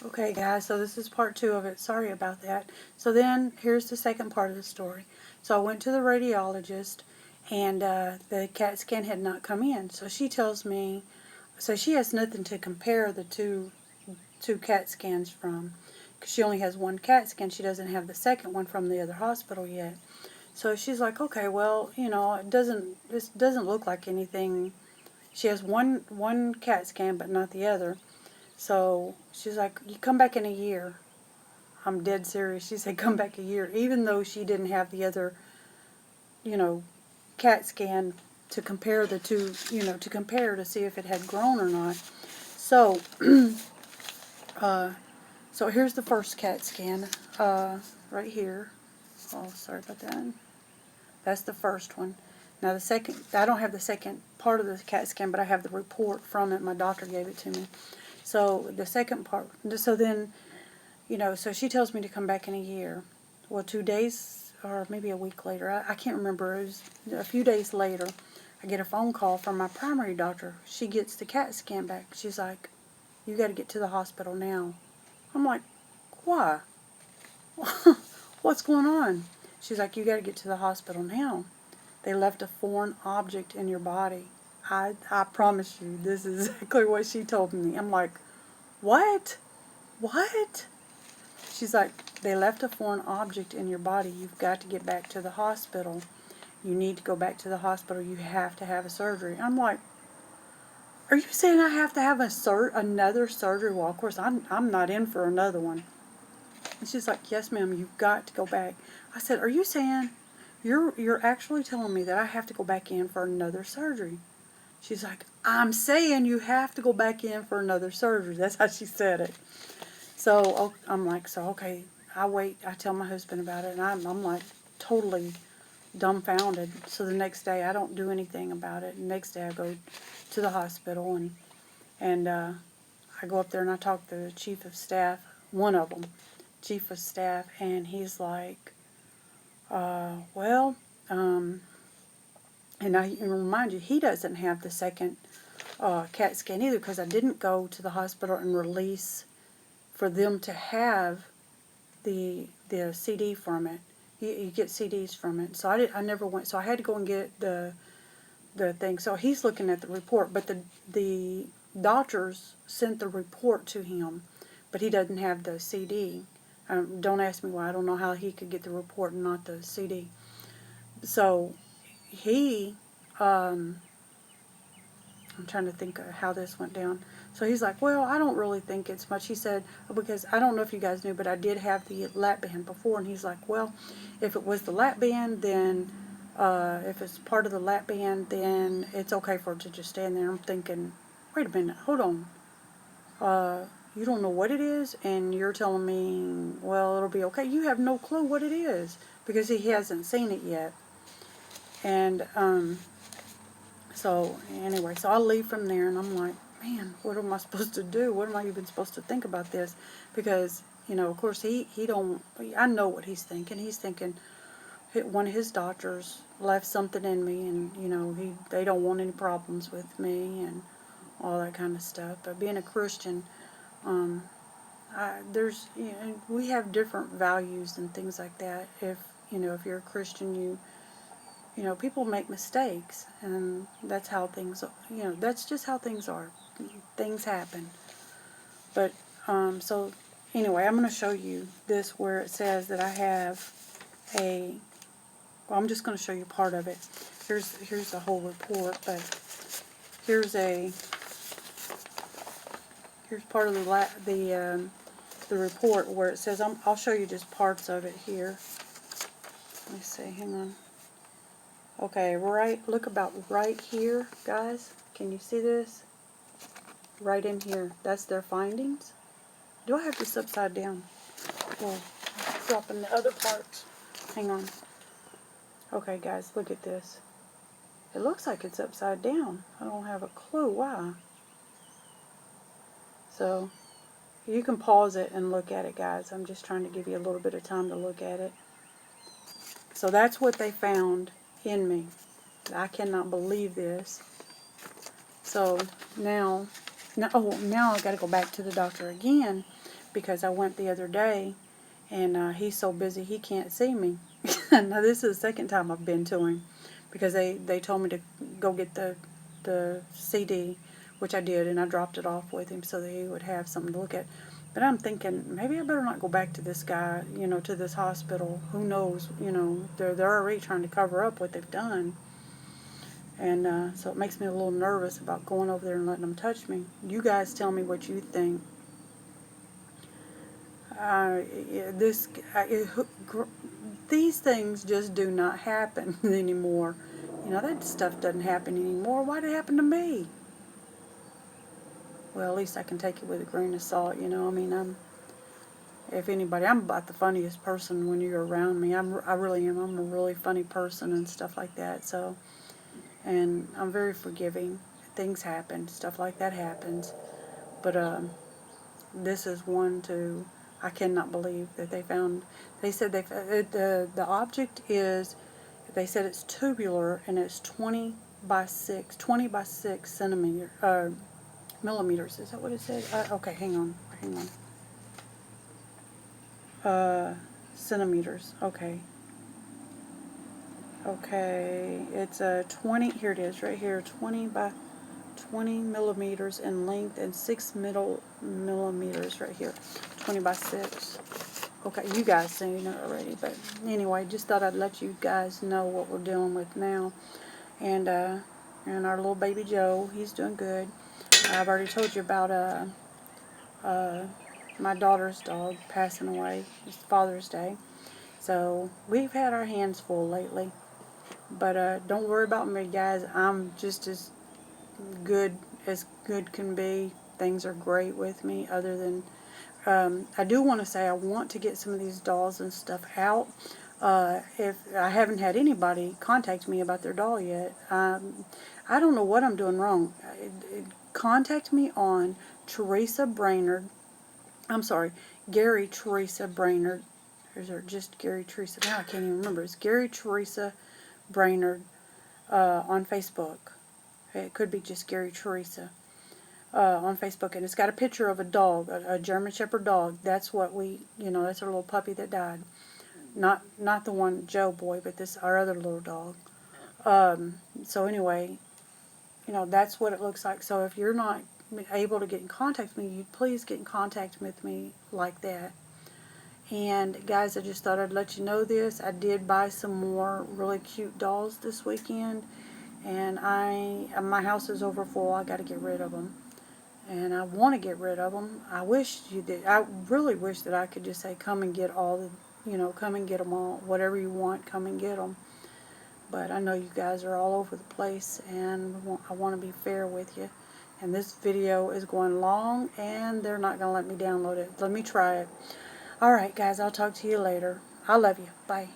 Okay, guys, so this is part 2 of it. Sorry about that. So then, here's the second part of the story. So I went to the radiologist, and the CAT scan had not come in. So she tells me, so she has nothing to compare the two CAT scans from, because she only has one CAT scan. She doesn't have the second one from the other hospital yet. So she's like, okay, well, this doesn't look like anything. She has one CAT scan, but not the other. So she's like, you come back in a year. I'm dead serious. She said, come back a year. Even though she didn't have the other, you know, CAT scan to compare the two, to compare to see if it had grown or not. So, uh, so here's the first CAT scan, right here. Oh, sorry about that. That's the first one. Now the second, I don't have the second part of the CAT scan, but I have the report from it. My doctor gave it to me. So the second part, so then, so she tells me to come back in a year. Well, 2 days or maybe a week later, I can't remember. It was a few days later, I get a phone call from my primary doctor. She gets the CAT scan back. She's like, you got to get to the hospital now. I'm like, why? What's going on? She's like, you got to get to the hospital now. They left a foreign object in your body. I promise you, this is exactly what she told me. I'm like, what? What? She's like, they left a foreign object in your body. You've got to get back to the hospital. You need to go back to the hospital. You have to have a surgery. I'm like, are you saying I have to have another surgery? Well, of course, I'm not in for another one. And she's like, yes, ma'am, you've got to go back. I said, are you saying you're actually telling me that I have to go back in for another surgery? She's like, I'm saying you have to go back in for another surgery. That's how she said it. So I'm like, so okay, I wait. I tell my husband about it, and I'm like totally dumbfounded. So the next day, I don't do anything about it. The next day, I go to the hospital, and I go up there and I talk to the chief of staff, one of them, chief of staff, and he's like, well, and I remind you, he doesn't have the second CAT scan either, because I didn't go to the hospital and release for them to have the CD from it. You get CDs from it. So I never went. So I had to go and get the thing. So he's looking at the report, but the doctors sent the report to him, but he doesn't have the CD. Don't ask me why. I don't know how he could get the report and not the CD. So he, I'm trying to think of how this went down. So he's like, well, I don't really think it's much. He said, because I don't know if you guys knew, but I did have the lap band before. And he's like, well, if it was the lap band, then if it's part of the lap band, then it's okay for it to just stand there. I'm thinking, wait a minute, hold on. You don't know what it is, and you're telling me, well, it'll be okay. You have no clue what it is, because he hasn't seen it yet. And so anyway, so I leave from there, and I'm like, man, what am I supposed to do? What am I even supposed to think about this? Because of course, he don't. I know what he's thinking. He's thinking one of his doctors left something in me, and they don't want any problems with me and all that kind of stuff. But being a Christian, um, we have different values and things like that. If you're a Christian, people make mistakes, and that's how things, that's just how things are. Things happen. But, so, anyway, I'm going to show you this where it says that I have well, I'm just going to show you part of it. Here's the whole report, but here's part of the report where it says, I'll show you just parts of it here. Let me see, hang on. Okay, look about right here, guys. Can you see this? Right in here. That's their findings. Do I have this upside down? Well, dropping the other parts. Hang on. Okay, guys, look at this. It looks like it's upside down. I don't have a clue why. So, you can pause it and look at it, guys. I'm just trying to give you a little bit of time to look at it. So that's what they found in me. I cannot believe this. So now I got to go back to the doctor again, because I went the other day, and he's so busy he can't see me. Now this is the second time I've been to him, because they told me to go get the CD, which I did, and I dropped it off with him so that he would have something to look at. But I'm thinking, maybe I better not go back to this guy, to this hospital. Who knows, they're already trying to cover up what they've done. And so it makes me a little nervous about going over there and letting them touch me. You guys tell me what you think. These things just do not happen anymore. That stuff doesn't happen anymore. Why'd it happen to me? Well, at least I can take it with a grain of salt, if anybody, I'm about the funniest person when you're around me. I really am. I'm a really funny person and stuff like that. So, and I'm very forgiving. Things happen. Stuff like that happens. But this is one to, I cannot believe that they found. They said the object is. They said it's tubular and it's 20 by 6 millimeters. Is that what it said? Okay, hang on. Centimeters. Okay, it's a 20. Here it is, right here. 20 by 20 millimeters in length and 6 millimeters right here. 20 by 6. Okay, you guys seen it already, but anyway, just thought I'd let you guys know what we're dealing with now. And our little baby Joe, he's doing good. I've already told you about my daughter's dog passing away. It's Father's Day. So we've had our hands full lately. But don't worry about me, guys. I'm just as good can be. Things are great with me, other than I do want to say I want to get some of these dolls and stuff out. If I haven't had anybody contact me about their doll yet, I don't know what I'm doing wrong. Contact me on Teresa Brainerd. I'm sorry, Gary Teresa Brainerd. Or is it just Gary Teresa? Now I can't even remember. It's Gary Teresa Brainerd on Facebook. It could be just Gary Teresa. On Facebook, and it's got a picture of a dog, a German Shepherd dog. That's what that's our little puppy that died. Not the one Joe boy, but our other little dog. So anyway, that's what it looks like. So if you're not able to get in contact with me, you please get in contact with me like that. And guys, I just thought I'd let you know this. I did buy some more really cute dolls this weekend, and my house is overfull. I got to get rid of them. And I want to get rid of them. I wish you did. I really wish that I could just say, come and get all the, come and get them all. Whatever you want, come and get them. But I know you guys are all over the place, and I want to be fair with you. And this video is going long, and they're not going to let me download it. Let me try it. Alright, guys, I'll talk to you later. I love you. Bye.